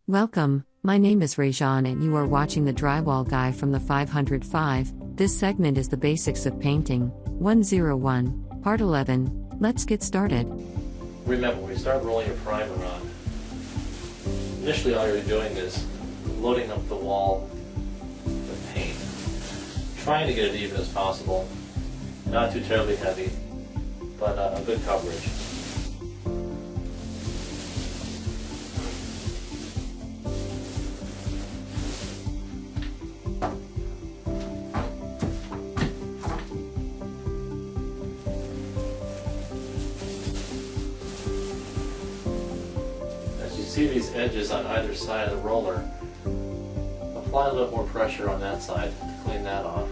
Welcome, my name is Rajan and you are watching the Drywall Guy from the 505. This segment is the basics of painting, 101, part 11. Let's get started. Remember, when we start rolling your primer on, initially all you're doing is loading up the wall with paint, trying to get it even as possible, not too terribly heavy, but a good coverage. See these edges on either side of the roller, apply a little more pressure on that side to clean that off,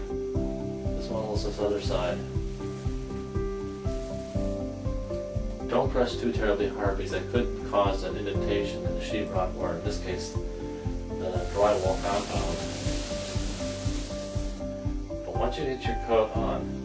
as well as this other side. Don't press too terribly hard because that could cause an indentation in the sheetrock, or in this case the drywall compound. But once you get your coat on,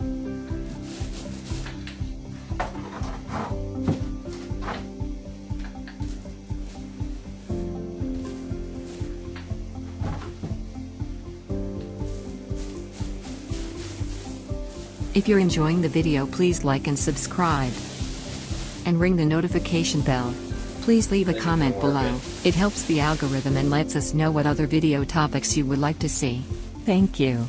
If you're enjoying the video, please like and subscribe. And ring the notification bell. Please leave a comment below. It helps the algorithm and lets us know what other video topics you would like to see. Thank you.